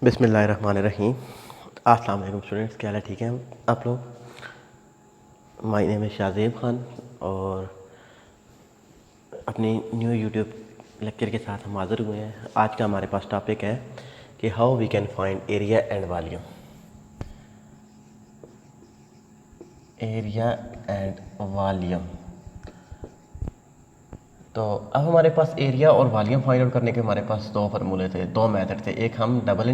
बिस्मिल्लाहिर्रहमानिर्रहीम। अस्सलाम वालेकुम स्टूडेंट्स, क्या हाल है? ठीक है आप लोग? माय नेम है शाहज़ेब ख़ान और अपनी न्यू यूट्यूब लेक्चर के साथ हम हाज़िर हुए हैं। आज का हमारे पास टॉपिक है कि how we can find area and volume. Area and volume. तो अब हमारे पास एरिया और वॉल्यूम फाइंड आउट करने के हमारे पास दो फार्मूले थे, दो मेथड थे। एक हम डबल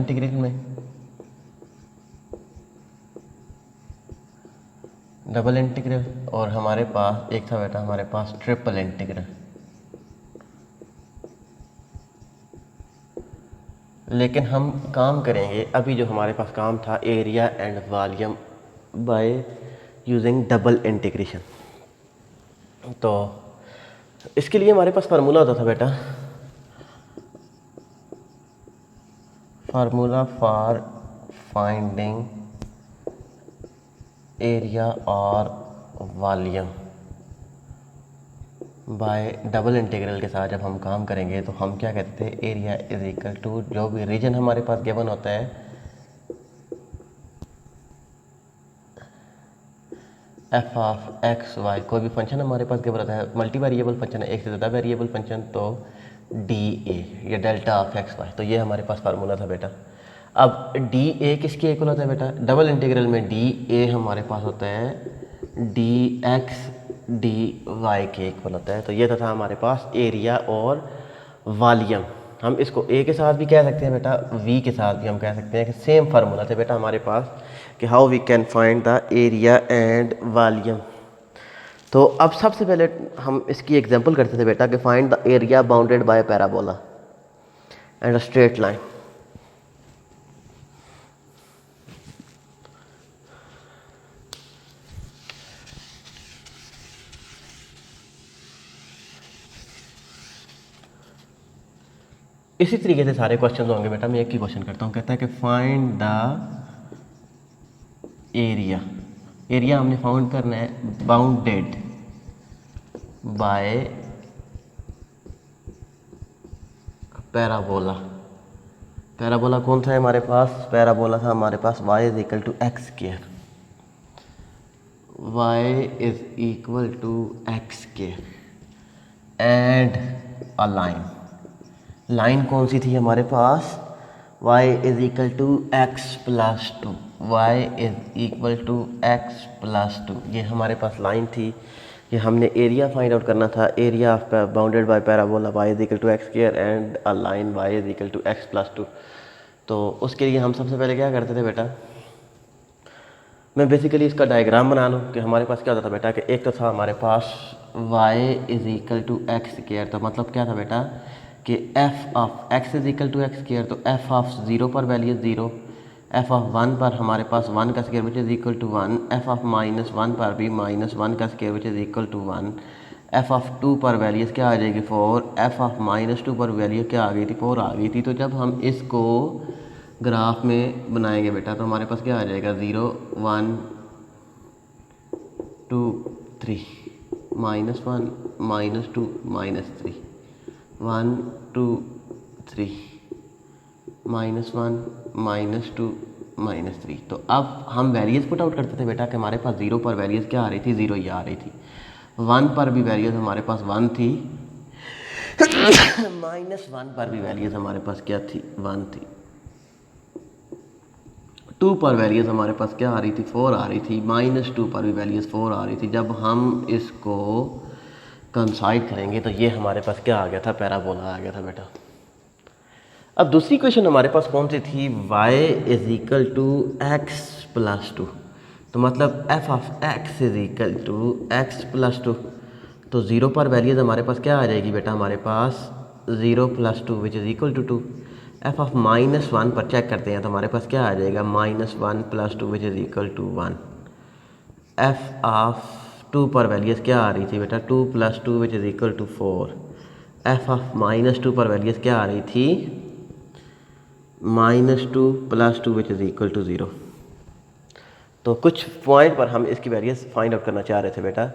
इंटीग्रल और हमारे पास एक था बेटा हमारे पास ट्रिपल इंटीग्रल। लेकिन हम काम करेंगे अभी जो हमारे पास काम था area and volume by using double integration. तो इसके लिए हमारे पास फार्मूला होता था बेटा, फार्मूला फॉर फाइंडिंग एरिया और वॉल्यूम बाय डबल इंटीग्रल के साथ जब हम काम करेंगे तो हम क्या कहते थे, एरिया इज इक्वल टू जो भी रीजन हमारे पास गिवन होता है एफ ऑफ एक्स वाई। कोई भी फंक्शन हमारे पास गिवन होता है, मल्टी वेरिएबल फंक्शन है, एक से ज़्यादा वेरिएबल फंक्शन, तो डी ए या डेल्टा ऑफ एक्स वाई। तो ये हमारे पास फार्मूला था बेटा। अब डी ए किसके इक्वल होता है बेटा? डबल इंटीग्रल में डी ए हमारे पास होता है डी एक्स डी वाई के इक्वल होता है। तो ये था हमारे पास एरिया और वॉल्यूम। हम इसको ए के साथ भी कह सकते हैं बेटा, वी के साथ भी हम कह सकते हैं कि सेम फार्मूला थे बेटा हमारे पास कि how we can find the area and volume. तो अब सबसे पहले हम इसकी एग्जांपल करते थे बेटा कि find the area bounded by parabola and a straight line. इसी तरीके से सारे क्वेश्चन होंगे बेटा। मैं एक ही क्वेश्चन करता हूँ, कहता है कि फाइंड द एरिया। एरिया हमने फाउंड करना है बाउंडेड बाय पैराबोला। पैराबोला कौन सा है हमारे पास? पैराबोला था हमारे पास y is equal to X square. y is equal to X square and a line. Line कौन सी थी हमारे पास? y is equal to X plus two. Y is equal to X plus two, ये हमारे पास लाइन थी। ये हमने एरिया फाइंड आउट करना था, area of bounded by parabola y is equal to X square and a line y is equal to X plus two. तो उसके लिए हम सबसे पहले क्या करते थे बेटा, मैं बेसिकली इसका डायग्राम बना लूँ कि हमारे पास क्या होता था बेटा कि एक तो था हमारे पास y is equal to X square. तो मतलब क्या था बेटा कि f of x is equal to X square, तो f ऑफ 0 पर वैल्यू 0, f ऑफ 1 पर हमारे पास 1 का square which is equal to 1, f of -1 पर भी -1 का square which is equal to 1, f of 2 पर वैल्यूज़ क्या आ जाएगी 4, f ऑफ -2 पर वैल्यू क्या आ गई थी 4 आ गई थी। तो जब हम इसको ग्राफ में बनाएंगे बेटा तो हमारे पास क्या आ जाएगा 0 1 2 3 -1 -2 -3 1 2 3 -1 -2 -3। तो अब हम वैल्यूज़ पुट आउट करते थे बेटा कि हमारे पास 0 पर वैल्यूज़ क्या आ रही थी 0 ही आ रही थी, 1 पर भी वैल्यूज़ हमारे पास 1 थी, -1 पर भी वैल्यूज़ हमारे पास क्या थी 1 थी, 2 पर वैल्यूज़ हमारे पास क्या आ रही थी 4 आ रही थी, -2 पर भी वैल्यूज़ 4 आ रही थी। जब हम इसको कंसाइड करेंगे तो ये हमारे पास क्या आ गया था, पैराबोला आ गया था बेटा। अब दूसरी क्वेश्चन हमारे पास कौन सी थी, y is equal to X plus two. तो मतलब f of x is equal to X plus two. तो 0 पर वैल्यूज हमारे पास क्या आ जाएगी बेटा, हमारे पास 0 plus two which is equal to 2। f of -1 पर चेक करते हैं तो हमारे पास क्या आ जाएगा -1 plus two which is equal to 1। f of 2 पर वैल्यूज़ क्या आ रही थी बेटा 2 plus two which is equal to 4। f of -2 पर वैल्यूज़ क्या आ रही थी -2 plus two which is equal to 0। तो कुछ पॉइंट पर हम इसकी वैल्यूज़ फाइंड आउट करना चाह रहे थे बेटा।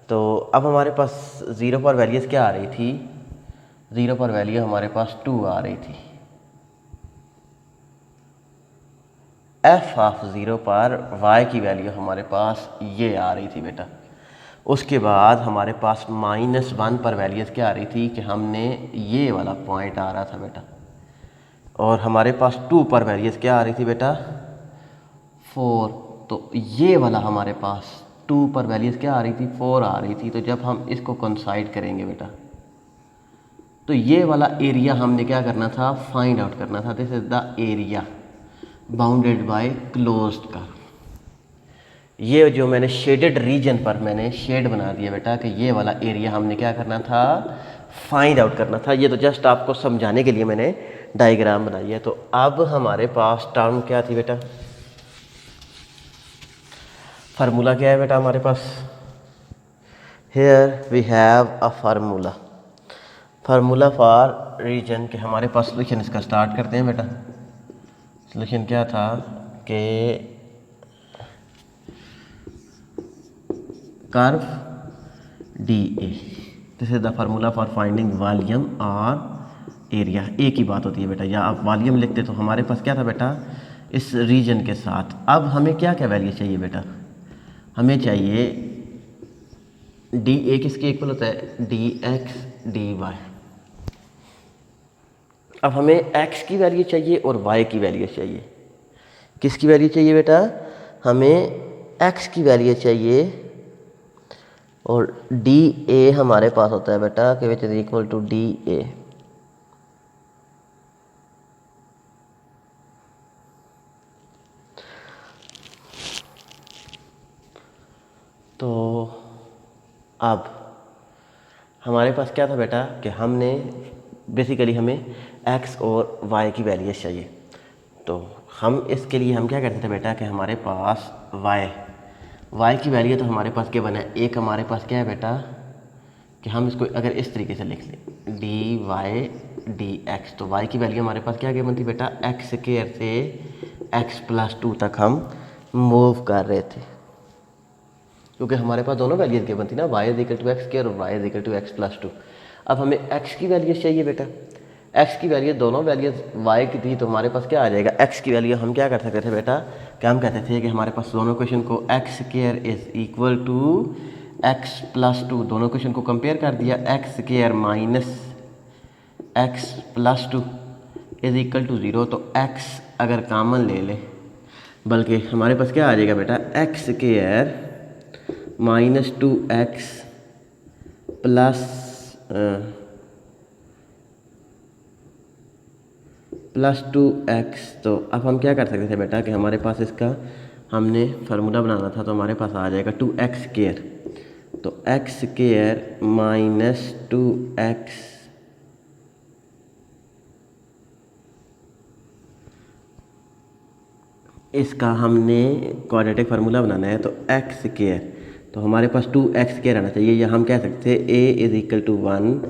तो अब हमारे पास 0 पर वैल्यूज़ क्या आ रही थी, 0 पर वैल्यू हमारे पास 2 आ रही थी एफ ऑफ ज़ीरो पर वाई की वैल्यू हमारे पास ये आ रही थी बेटा। उसके बाद हमारे पास -1 पर वैल्यूज़ क्या आ रही थी कि हमने ये वाला पॉइंट आ रहा था बेटा, और हमारे पास 2 पर वैल्यूज़ क्या आ रही थी बेटा 4। तो ये वाला हमारे पास 2 पर वैल्यूज़ क्या आ रही थी 4 आ रही थी। तो जब हम इसको कंसाइड करेंगे बेटा तो ये वाला एरिया हमने क्या करना था फाइंड आउट करना था। This is the area bounded by closed curve. ये जो मैंने शेडेड रीजन पर मैंने शेड बना दिया बेटा कि ये वाला एरिया हमने क्या करना था फाइंड आउट करना था। ये तो जस्ट आपको समझाने के लिए मैंने डायग्राम बनाई है। तो अब हमारे पास टर्म क्या थी बेटा, फार्मूला क्या है बेटा हमारे पास, here we have a formula, formula for region के हमारे पास सोल्यूशन इसका स्टार्ट करते हैं बेटा। सोल्यूशन क्या था कि curve D A, this is the formula for finding volume और एरिया। एक ही बात होती है बेटा, या आप वॉल्यूम लिखते तो हमारे पास क्या था बेटा इस रीजन के साथ। अब हमें क्या क्या वैल्यू चाहिए बेटा, हमें चाहिए डी ए किसके इक्वल होता है डी एक्स डी वाई। अब हमें एक्स की वैल्यू चाहिए और वाई की वैल्यू चाहिए। किसकी वैल्यू चाहिए बेटा, हमें एक्स की वैल्यू चाहिए और डी ए हमारे पास होता है बेटा कि which is equal to D A. तो अब हमारे पास क्या था बेटा कि हमने बेसिकली हमें x और y की वैल्यूज चाहिए। तो हम इसके लिए हम क्या करते थे बेटा कि हमारे पास y की वैल्यू तो हमारे पास क्या बना है, एक हमारे पास क्या है बेटा कि हम इसको अगर इस तरीके से लिख लें डी वाई डी एक्स, तो y की वैल्यू हमारे पास क्या बनती बेटा x स्क्वायर से x+2 तक हम मूव कर रहे थे, क्योंकि हमारे पास दोनों वैल्यूज गिवन थी ना, y is equal to X square और y is equal to x+2। अब हमें x की वैल्यूज चाहिए बेटा, x की वैल्यू दोनों वैल्यूज y की थी, तो हमारे पास क्या आ जाएगा x की वैल्यू हम क्या कर सकते थे बेटा कि हम कहते थे कि हमारे पास दोनों क्वेश्चन को x square is equal to x+2, दोनों क्वेश्चन को कंपेयर कर दिया, x square minus x+2 is equal to 0। तो x अगर कॉमन ले ले, बल्कि हमारे पास क्या आ जाएगा बेटा x square -2x plus 2x। तो अब हम क्या कर सकते थे बेटा कि हमारे पास इसका हमने फार्मूला बनाना था, तो हमारे पास आ जाएगा 2x स्क्वायर, तो x स्क्वायर -2x इसका हमने क्वाड्रेटिक फार्मूला बनाना है। तो x स्क्वायर, तो हमारे पास 2x स्क्वायर आना चाहिए, या हम कह सकते हैं a is equal to 1,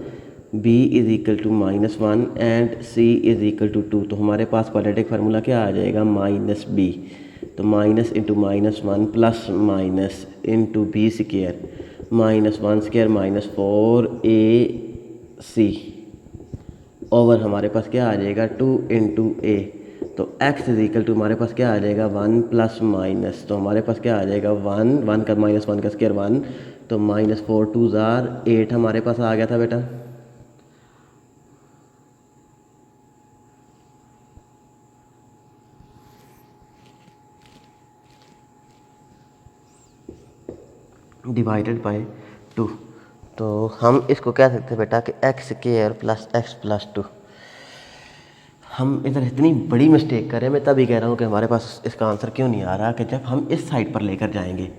b is equal to -1 and c is equal to 2। तो हमारे पास क्वाड्रेटिक फार्मूला क्या आ जाएगा -b, तो minus into -1 plus minus into B square -1 square -4ac over हमारे पास क्या आ जाएगा 2 इंटू a। तो x इज इक्वल टू हमारे पास क्या आ जाएगा 1 प्लस माइनस, तो हमारे पास क्या आ जाएगा 1 का -1 का स्क्वायर 1, तो -4 2 ज़ार 8 हमारे पास आ गया था बेटा। Divided by 2। तो हम इसको कह सकते हैं बेटा कि x स्क्वायर प्लस x+2। हम इधर इतनी बड़ी मिस्टेक कर रहे हैं, मैं तभी कह रहा हूँ कि हमारे पास इसका आंसर क्यों नहीं आ रहा, कि जब हम इस साइड पर लेकर जाएंगे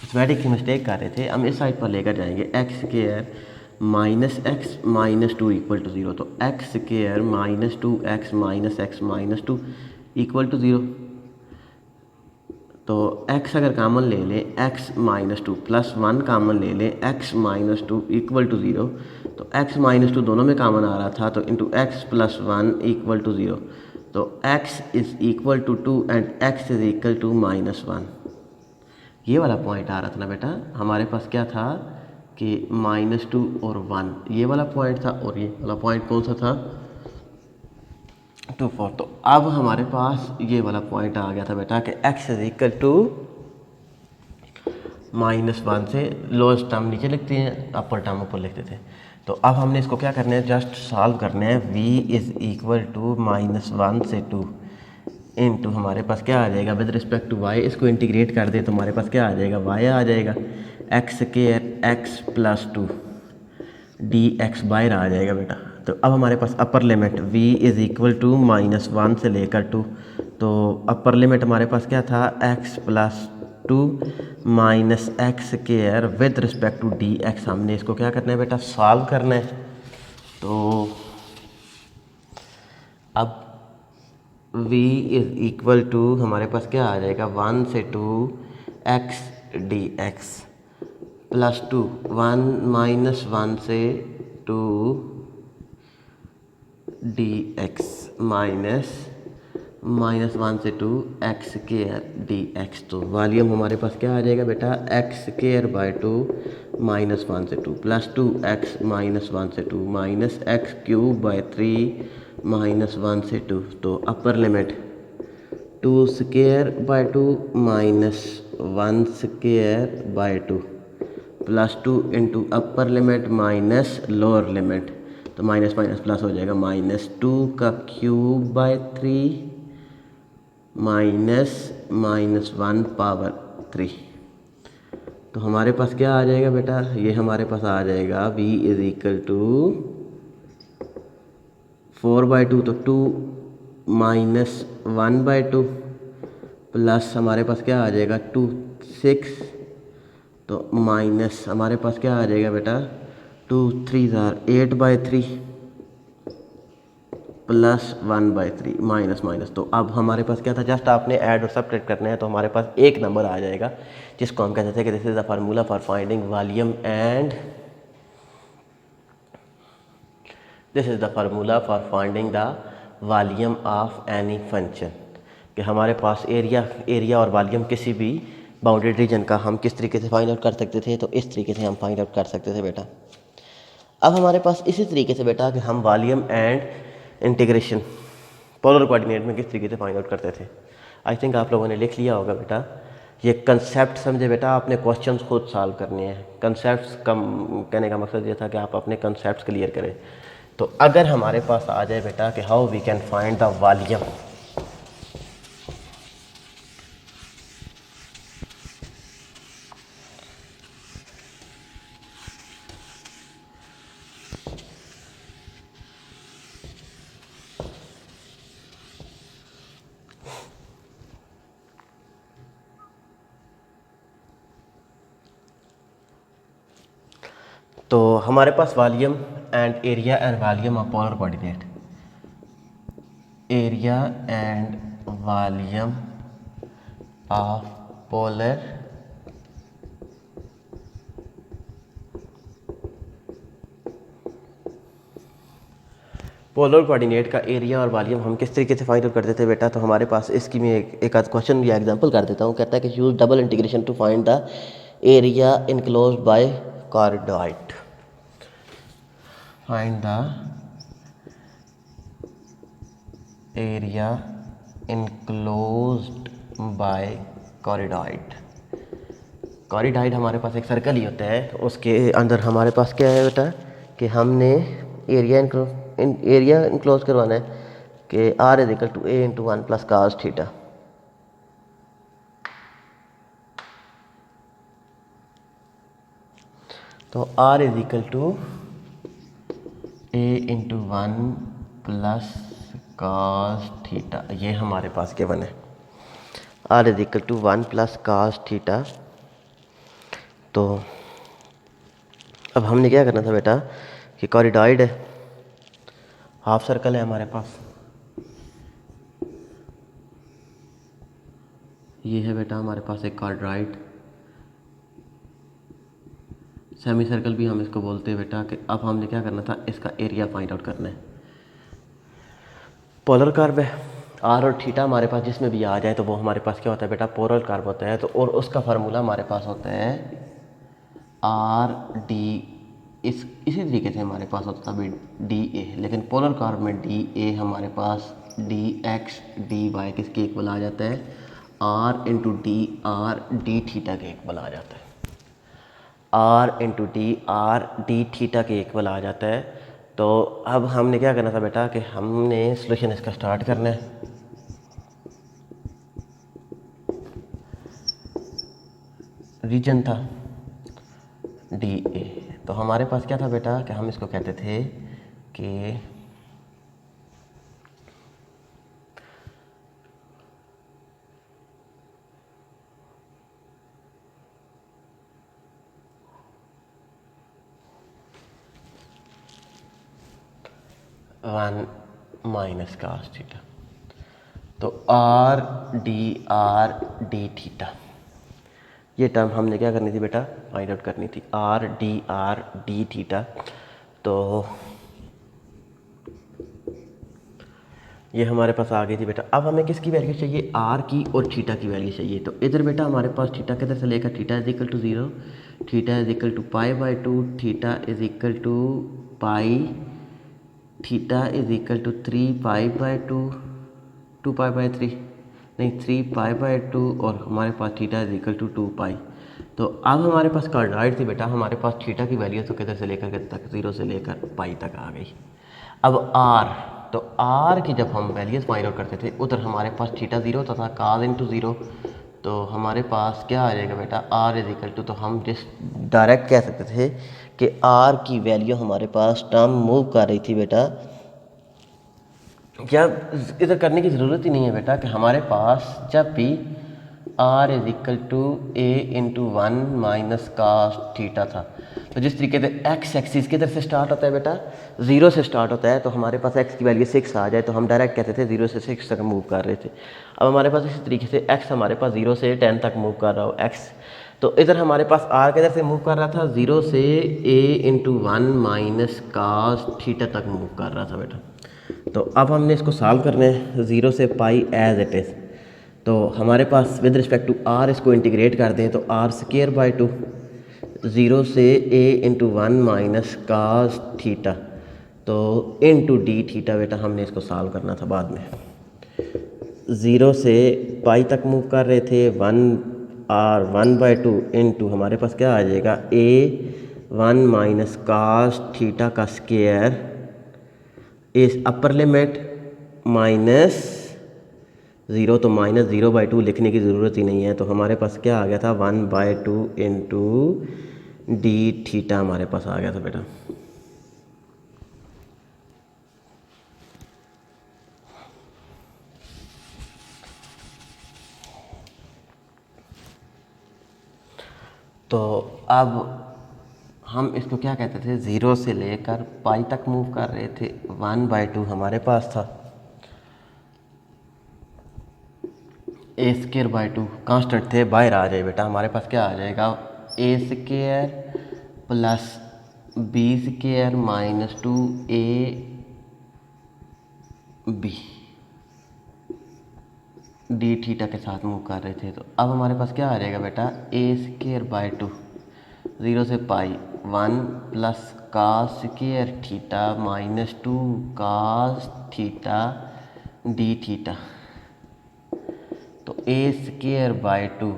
मैथमेटिक्स की मिस्टेक कर रहे थे, हम इस साइड पर लेकर जाएंगे x square -x -2 equal to 0। तो x square -2x -x equal to 0। तो x अगर कॉमन ले लें x -2 प्लस 1 कॉमन ले लें x -2 इक्वल टू 0। तो x -2 दोनों में कॉमन आ रहा था, तो into x plus 1 equal to 0। तो x is equal to 2 and x is equal to -1। ये वाला पॉइंट आ रहा था ना बेटा, हमारे पास क्या था कि -2 और 1 ये वाला पॉइंट था और ये वाला पॉइंट कौन सा था 2 4। तो अब हमारे पास ये वाला पॉइंट आ गया था बेटा कि x इज इक्वल टू -1 से लोएस्ट टर्म नीचे लिखते हैं, अपर टर्म ऊपर लिखते थे। तो अब हमने इसको क्या करना है, जस्ट सॉल्व करना है। v इज़ इक्वल टू -1 से 2 इनटू हमारे पास क्या आ जाएगा विद रिस्पेक्ट टू y, इसको इंटीग्रेट कर दे तो हमारे पास क्या आ जाएगा y आ जाएगा x square x plus 2 dx बाहर आ जाएगा बेटा। तो अब हमारे पास upper limit v is equal to -1 से लेकर 2, तो अपर लिमिट हमारे पास क्या था x plus 2 minus X square with respect to dx। हमने इसको क्या करना है बेटा सॉल्व करना है। तो अब v इज़ इक्वल टू हमारे पास क्या आ जाएगा 1 से 2 x dx प्लस 2 1 -1 से 2 dx माइनस -1 से 2 x स्क्वायर dx। तो वॉल्यूम हमारे पास क्या आ जाएगा बेटा x स्क्वायर बाय 2 -1 से 2 प्लस 2x -1 से 2 माइनस x क्यूब बाय 3 -1 से 2। तो upper limit 2 square by 2 minus 1 square by 2 plus 2 into upper limit minus lower limit, तो माइनस माइनस प्लस हो जाएगा -2 का क्यूब बाय 3 माइनस -1 पावर 3। तो हमारे पास क्या आ जाएगा बेटा, ये हमारे पास आ जाएगा v इज़ इक्वल टू 4/2, तो 2 -1/2 प्लस हमारे पास क्या आ जाएगा 2 6, तो माइनस हमारे पास क्या आ जाएगा बेटा 2 3 8/3 प्लस 1/3 माइनस माइनस। तो अब हमारे पास क्या था, जस्ट आपने ऐड और सब्ट्रैक्ट करना है, तो हमारे पास एक नंबर आ जाएगा जिसको हम कहते थे कि this is the formula for finding volume and this is the formula for finding the volume of any function. कि हमारे पास एरिया और वॉल्यूम किसी भी बाउंडेड रीजन का हम किस तरीके से फाइंड आउट कर सकते थे, तो इस तरीके से हम फाइंड आउट कर सकते थे बेटा। अब हमारे पास इसी तरीके से बेटा कि हम volume and integration polar coordinate में किस तरीके से फाइंड आउट करते थे। आई थिंक आप लोगों ने लिख लिया होगा बेटा। ये कंसेप्ट समझे बेटा, आपने क्वेश्चंस खुद सॉल्व करने हैं। कंसेप्ट्स कम कहने का मकसद ये था कि आप अपने कंसेप्ट्स क्लियर करें। तो अगर हमारे पास आ जाए बेटा कि how we can find the volume, तो हमारे पास volume and area and volume of polar coordinate, area and volume of polar coordinate का एरिया और वॉल्यूम हम किस तरीके से फाइंड आउट करते थे बेटा। तो हमारे पास इसकी मैं एक आध क्वेश्चन या एग्जांपल कर देता हूँ। कहता है कि use double integration to find the area enclosed by cardioid. Find the area enclosed by cardioid. Cardioid हमारे पास एक सर्कल ही होता है, तो उसके अंदर हमारे पास क्या है बेटा कि हमने एरिया इनक्लोज करवाना है कि r is equal to a into 1 plus cos theta. तो r is equal to a into 1 plus cos theta, ये हमारे पास गिवन है। r is equal to 1 plus cos theta. तो अब हमने क्या करना था बेटा कि कॉरिडॉइड है, हाफ सर्कल है हमारे पास, ये है बेटा हमारे पास एक कॉर्डराइड, सेमी सर्कल भी हम इसको बोलते हैं बेटा। कि अब हमने क्या करना था, इसका एरिया फाइंड आउट करना है। पोलर कर्व है, आर और थीटा हमारे पास जिसमें भी आ जाए तो वो हमारे पास क्या होता है बेटा पोलर कर्व होता है। तो और उसका फार्मूला हमारे पास होता है आर डी, इसी तरीके से हमारे पास होता था डी ए, लेकिन पोलर कार्ब में डी ए हमारे पास डी एक्स डी वाई किसके इक्वल आ जाता है, R into D R D theta के इक्वल आ जाता है, R into D R D theta के इक्वल आ जाता है। तो अब हमने क्या करना था बेटा कि हमने सोल्यूशन इसका स्टार्ट करना है। रीजन था डी ए, तो हमारे पास क्या था बेटा कि हम इसको कहते थे कि वन माइनस कास थीटा, तो आर डी थीटा, ये टर्म हमने क्या करनी थी बेटा, फाइंड आउट करनी थी, आर डी थीटा। तो ये हमारे पास आ गई थी बेटा। अब हमें किसकी वैल्यू चाहिए, आर की और थीटा की वैल्यू चाहिए। तो इधर बेटा हमारे पास थीटा किधर से लेकर, theta is equal to 0, theta is equal to pi by 2, theta is equal to pi, theta is equal to 3 pi by 2, 2 pi by 3 नहीं 3 पाई बाई 2, और हमारे पास theta is equal to 2 pi. तो अब हमारे पास कार्डिनॉइड थी बेटा, हमारे पास थीटा की वैल्यू तो किधर से लेकर किधर तक, 0 से लेकर पाई तक आ गई। अब आर, तो आर की जब हम वैल्यूज़ फाइंड आउट करते थे उधर हमारे पास थीटा 0 होता था, काज इंटू 0, तो हमारे पास क्या आ जाएगा बेटा, आर इज इक्वल टू, तो हम जिस डायरेक्ट कह सकते थे कि आर की वैल्यू हमारे पास टर्म मूव कर रही थी बेटा, क्या इधर करने की ज़रूरत ही नहीं है बेटा कि हमारे पास जब भी r is equal to a into 1 minus cos theta था, तो जिस तरीके से एक्स एक्सिस किधर से स्टार्ट होता है बेटा, 0 से स्टार्ट होता है, तो हमारे पास एक्स की वैल्यू 6 आ जाए तो हम डायरेक्ट कहते थे 0 से 6 तक मूव कर रहे थे। अब हमारे पास इसी तरीके से एक्स हमारे पास 0 से 10 तक मूव कर रहा हो एक्स, तो इधर हमारे पास आर किधर से मूव कर रहा था, 0 से ए इंटू 1 माइनस कास थीटा तक मूव कर रहा था बेटा। तो अब हमने इसको सॉल्व करना है, 0 से पाई एज इट इज़, तो हमारे पास विद रिस्पेक्ट टू आर इसको इंटीग्रेट कर दें, तो आर स्क्वायर बाई 2, 0 से ए इंटू 1 माइनस कास थीटा, तो इंटू डी थीटा बेटा हमने इसको सॉल्व करना था बाद में। 0 से पाई तक मूव कर रहे थे, 1/2 इंटू हमारे पास क्या आ जाएगा, ए 1 माइनस कास थीटा का स्क्वायर, इस अपर लिमिट माइनस 0, तो माइनस 0/2 लिखने की ज़रूरत ही नहीं है, तो हमारे पास क्या आ गया था, 1/2 इंटू डी थीटा हमारे पास आ गया था बेटा। तो अब हम इसको क्या कहते थे, 0 से लेकर पाई तक मूव कर रहे थे, 1/2 हमारे पास था, ए स्क्वायर बाई 2 कांस्टेंट थे, बाहर आ जाए बेटा, हमारे पास क्या आ जाएगा, A square plus B square minus 2 A B D theta के साथ मूव कर रहे थे। तो अब हमारे पास क्या आ जाएगा बेटा, ए स्क्वायर बाई 2, 0 से pi 1 plus cos square theta minus 2 cos theta D theta, तो ए स्क्वायर बाई 2,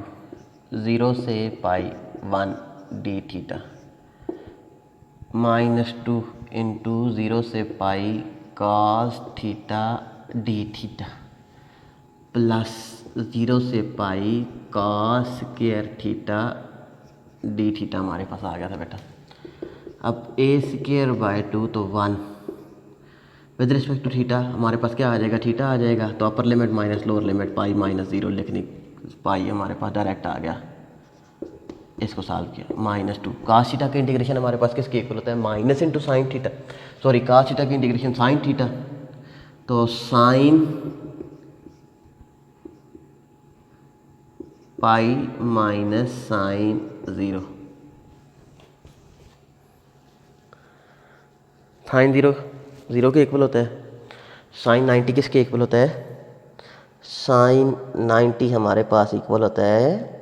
0 से pi 1 D theta minus 2 into 0 से pi cos theta D theta plus 0 से pi cos square theta D theta हमारे पास आ गया था बेटा। अब ए स्क्वायर बाई 2 तो 1 विद रिस्पेक्ट टू थीटा हमारे पास क्या आ जाएगा, थीटा आ जाएगा, तो upper limit minus lower limit pi minus 0 लिखनी, पाई हमारे पास डायरेक्ट आ गया, इसको सॉल्व किया, -2 कास थीटा का इंटीग्रेशन हमारे पास किसके इक्वल होता है, minus into sine theta, sorry cos theta की इंटीग्रेशन साइन थीटा, तो sine pi minus sine 0, sine 0 के इक्वल होता है, साइन 90 किसके इक्वल होता है, साइन 90 हमारे पास इक्वल होता है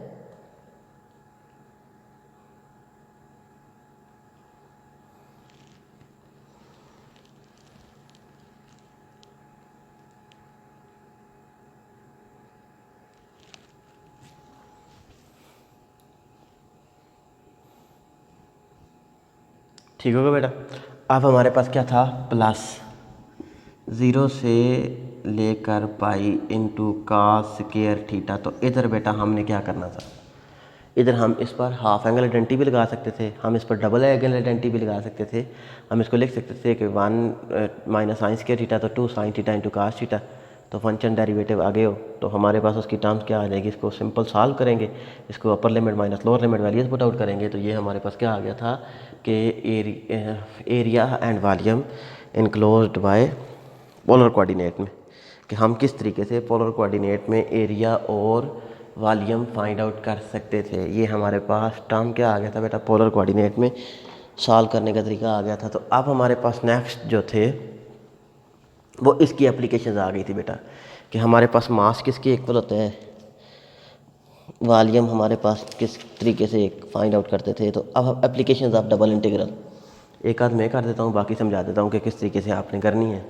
ठीक होगा बेटा। अब हमारे पास क्या था, प्लस 0 से लेकर pi into cos square theta. तो इधर बेटा हमने क्या करना था, इधर हम इस पर हाफ एंगल आइडेंटिटी भी लगा सकते थे, हम इस पर डबल एंगल आइडेंटिटी भी लगा सकते थे। हम इसको लिख सकते थे कि 1 माइनस साइन स्क्वायर थीटा तो 2 sine theta into cos theta. तो फंक्शन डेरिवेटिव आगे हो तो हमारे पास उसकी टर्म्स क्या आ जाएगी, इसको सिंपल सॉल्व करेंगे, इसको upper limit minus lower limit values put out करेंगे। तो ये हमारे पास क्या आ गया था कि area and volume enclosed bye polar coordinate में, कि हम किस तरीके से पोलर कोऑर्डिनेट में एरिया और वॉल्यूम फाइंड आउट कर सकते थे। ये हमारे पास टर्म क्या आ गया था बेटा, पोलर कोऑर्डिनेट में सॉल्व करने का तरीका आ गया था। तो अब हमारे पास नेक्स्ट जो थे वो इसकी एप्लीकेशंस आ गई थी बेटा, कि हमारे पास मास किसके इक्वल होता है, वॉल्यूम हमारे पास किस तरीके से फाइंड आउट करते थे। तो अब एप्लीकेशंस ऑफ डबल इंटीग्रल एक आध मैं कर देता हूँ, बाकी समझा देता हूँ कि किस तरीके से आपने करनी है।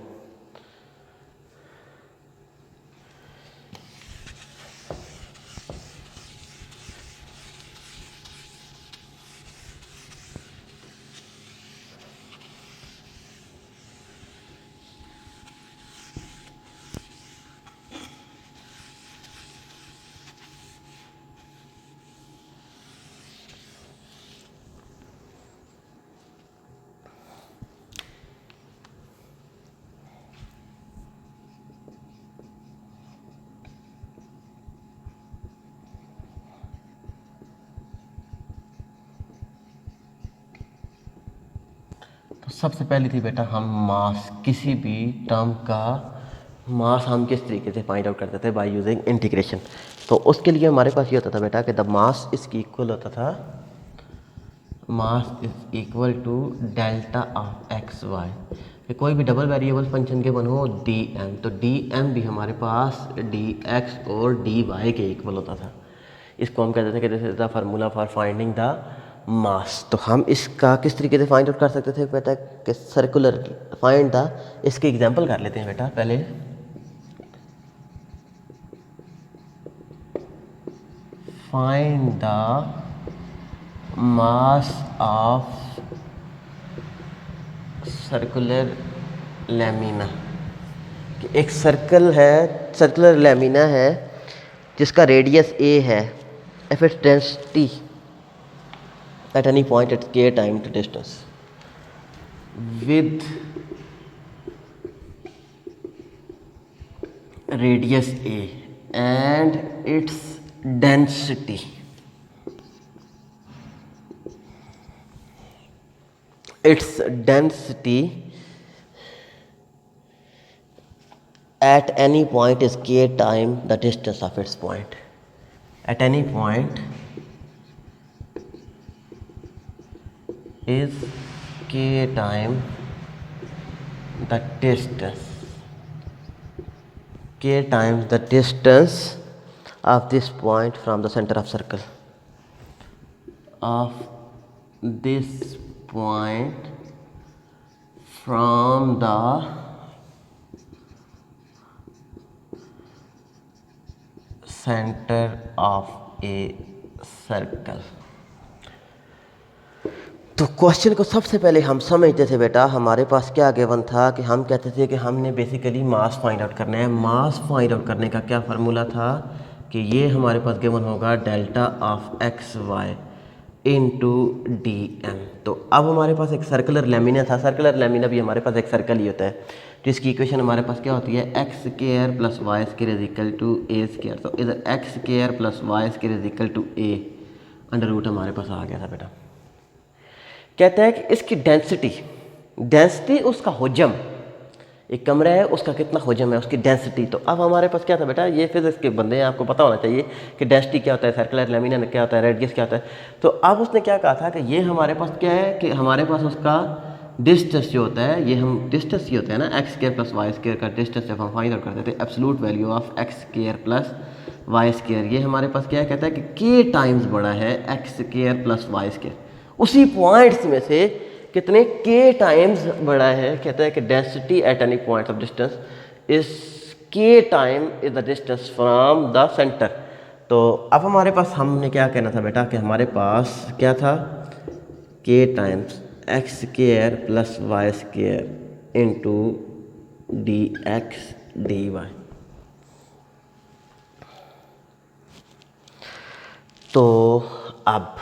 तो सबसे पहले थी बेटा हम मास, किसी भी टर्म का मास हम किस तरीके से फाइंड आउट करते थे, बाय यूजिंग इंटीग्रेशन। तो उसके लिए हमारे पास ये होता था बेटा कि द मास इसकी इक्वल होता था, mass is equal to delta of x y. कोई भी डबल वेरिएबल फंक्शन के बनो डी एम, तो डी एम भी हमारे पास डी एक्स और डी वाई के इक्वल होता था। इसको हम कहते थे कि this is the formula for finding the mass. तो हम इसका किस तरीके से फाइंड आउट कर सकते थे बेटा, कि सर्कुलर फाइंड द, इसकी एग्जांपल कर लेते हैं बेटा पहले। Find the mass of circular lamina, कि एक सर्कल है, सर्कुलर लैमिना है जिसका रेडियस ए है, if its density at any point at k time to distance with radius a and its density at any point is k time the distance of its point. At any point is k time the distance, k times the distance of this point from the center of circle, of this point from the center of a circle। तो question को सबसे पहले हम समझते थे बेटा, हमारे पास क्या गिवन था कि हम कहते थे कि हमने बेसिकली मास फाइंड आउट करना है। मास फाइंड आउट करने का क्या फार्मूला था कि ये हमारे पास गिवन होगा delta of x y into d m. तो अब हमारे पास एक सर्कुलर लैमिना था, सर्कुलर लैमिना भी हमारे पास एक सर्कल ही होता है, जिसकी इक्वेशन हमारे पास क्या होती है, x square plus y square is equal to a square. तो इधर x square plus y square is equal to a under root हमारे पास आ गया था बेटा। कहता है कि इसकी डेंसिटी उसका हुजम, एक कमरा है उसका कितना हुजम है, उसकी डेंसिटी। तो अब हमारे पास क्या था बेटा, ये फिजिक्स के बंदे हैं, आपको पता होना चाहिए कि डेंसिटी क्या होता है, सर्कुलर लैमिना क्या होता है, रेडियस क्या होता है। तो अब उसने क्या कहा था कि ये हमारे पास क्या है कि हमारे पास उसका डिस्टेंस जो होता है, ये हम डिस्टेंस ही होता है ना, x square plus y square का डिस्टेंस जब हम फाइंड आउट करते थे, absolute value of x square plus y square, ये हमारे पास क्या है, कहता है कि के टाइम्स बड़ा है x square plus y square. उसी पॉइंट्स में से कितने के टाइम्स बड़ा है, कहता है कि density at any point of distance is K time is the distance from the centre. तो अब हमारे पास हमने क्या कहना था बेटा कि हमारे पास क्या था, k times x square plus y square into d x D y. तो अब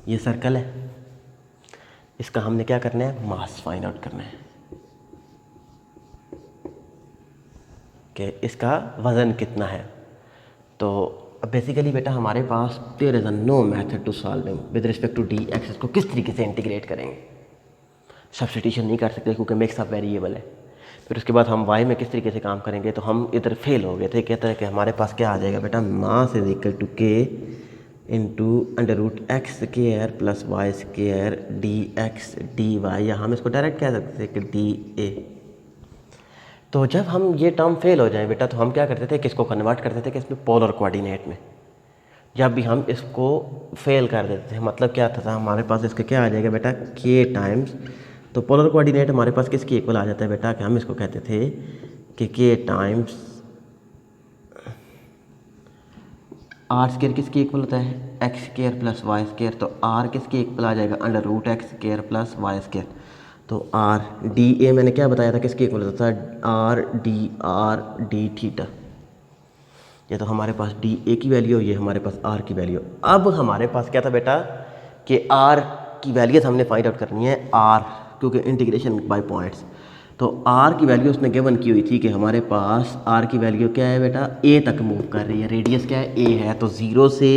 ये सर्कल है, इसका हमने क्या करना है, मास फाइंड आउट करना है कि इसका वज़न कितना है। तो बेसिकली बेटा हमारे पास there is no method to solving with respect to D X. इसको किस तरीके से इंटीग्रेट करेंगे, सब्स्टिट्यूशन नहीं कर सकते क्योंकि मिक्स अप वेरिएबल है। फिर उसके बाद हम वाई में किस तरीके से काम करेंगे, तो हम इधर फेल हो गए थे। कहते हैं कि हमारे पास क्या आ जाएगा बेटा, mass is equal to k into under root x square plus y square d x D y, या हम इसको डायरेक्ट कह सकते थे कि डी ए। तो जब हम ये टर्म फेल हो जाए बेटा, तो हम क्या करते थे, किसको कन्वर्ट करते थे कि इसमें पोलर कोऑर्डिनेट में। जब भी हम इसको फेल कर देते थे, मतलब क्या था हमारे पास इसका क्या आ जाएगा बेटा, के टाइम्स, तो पोलर कोऑर्डिनेट हमारे पास किसकी इक्वल आ जाता है बेटा, कि हम इसको कहते थे कि के टाइम्स आर स्क्वायर किसकी इक्वल होता है, x square plus y square. तो आर किसकी इक्वल आ जाएगा, under root x square plus y square. तो आर डी ए मैंने क्या बताया था किसकी इक्वल होता था, आर डी थीटा। ये तो हमारे पास डी ए की वैल्यू, ये हमारे पास आर की वैल्यू। अब हमारे पास क्या था बेटा कि आर की वैल्यूज हमने फाइंड आउट करनी है, आर क्योंकि इंटीग्रेशन बाय पॉइंट्स। तो आर की वैल्यू उसने गिवन की हुई थी कि हमारे पास आर की वैल्यू क्या है बेटा, ए तक मूव कर रही है, रेडियस क्या है, ए है, तो 0 से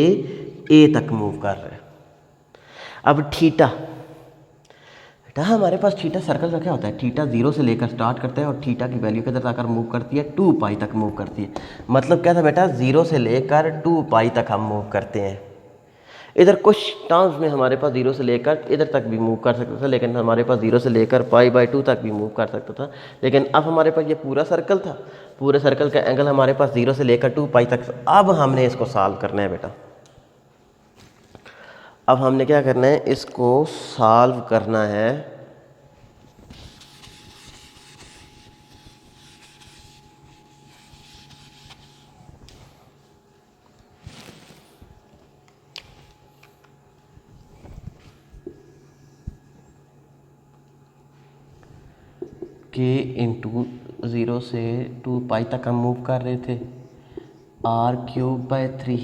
ए तक मूव कर रहा है। अब थीटा बेटा हमारे पास थीटा सर्कल का क्या होता है, थीटा 0 से लेकर स्टार्ट करता है और थीटा की वैल्यू किधर जाकर मूव करती है, 2 पाई तक मूव करती है। मतलब क्या था बेटा, 0 से लेकर 2 पाई तक हम मूव करते हैं। इधर कुछ टर्म्स में हमारे पास 0 से लेकर इधर तक भी मूव कर सकता था, लेकिन हमारे पास 0 से लेकर π/2 तक भी मूव कर सकता था। लेकिन अब हमारे पास ये पूरा सर्कल था, पूरे सर्कल का एंगल हमारे पास 0 से लेकर 2 पाई तक। अब हमने इसको सॉल्व करना है बेटा, अब हमने क्या करना है, इसको सॉल्व करना है। के इंटू 0 से 2 पाई तक हम मूव कर रहे थे, r³ 3,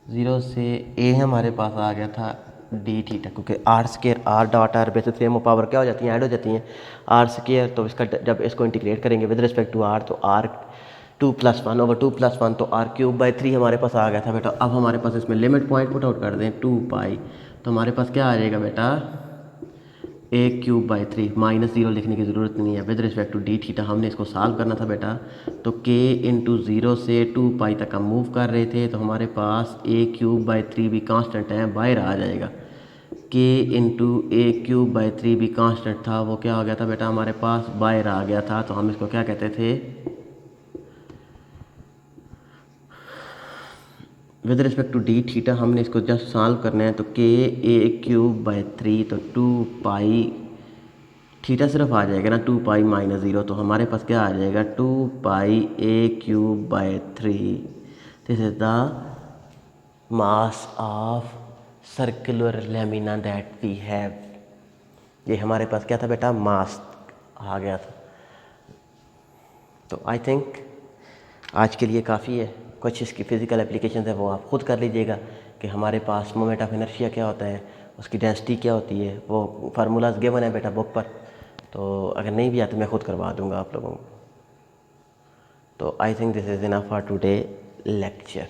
0 से a हमारे पास आ गया था डी थीटा, क्योंकि r square r dot r base same power क्या हो जाती है, ऐड हो जाती हैं, आर स्क्वायर। तो इसका जब इसको इंटीग्रेट करेंगे विद रिस्पेक्ट टू आर, तो आर 2+1 ओवर 2+1, तो r³ 3 हमारे पास आ गया था बेटा। अब हमारे पास इसमें लिमिट पॉइंट पुट आउट कर दें 2 पाई, तो हमारे पास क्या आ जाएगा बेटा, a³/3, -0 लिखने की ज़रूरत नहीं है, with respect to d theta हमने इसको सॉल्व करना था बेटा। तो k इंटू 0 से 2 पाई तक हम मूव कर रहे थे, तो हमारे पास a³ भी कांस्टेंट है, बाहर आ जाएगा। k इंटू a³ भी कांस्टेंट था, वो क्या हो गया था बेटा, हमारे पास बाहर आ गया था। तो हम इसको क्या कहते थे, with respect to d theta हमने इसको जस्ट सॉल्व करना है। तो k(a³/3), तो 2 पाई थीटा सिर्फ आ जाएगा ना, 2 पाई -0, तो हमारे पास क्या आ जाएगा, 2 pi a³/3। This is the mass of circular lamina that we have. ये हमारे पास क्या था बेटा, मास आ गया था। तो आई थिंक आज के लिए काफ़ी है। कुछ इसकी फ़िज़िकल एप्लीकेशन है वो आप खुद कर लीजिएगा कि हमारे पास मोमेंट ऑफ इनर्शिया क्या होता है, उसकी डेंसिटी क्या होती है, वो फार्मूलाज गिवन है बेटा बुक पर। तो अगर नहीं भी आते मैं खुद करवा दूंगा आप लोगों को। तो I think this is enough for today lecture.